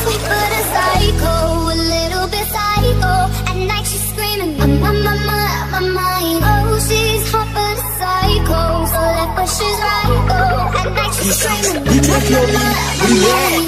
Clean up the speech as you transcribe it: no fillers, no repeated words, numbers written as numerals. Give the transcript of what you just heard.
sweet but a psycho, a little bit psycho. At night she's screaming, I'm my mind. Oh, she's hot but a psycho, so left but she's right. Oh, at night she's screaming, I'm my mind.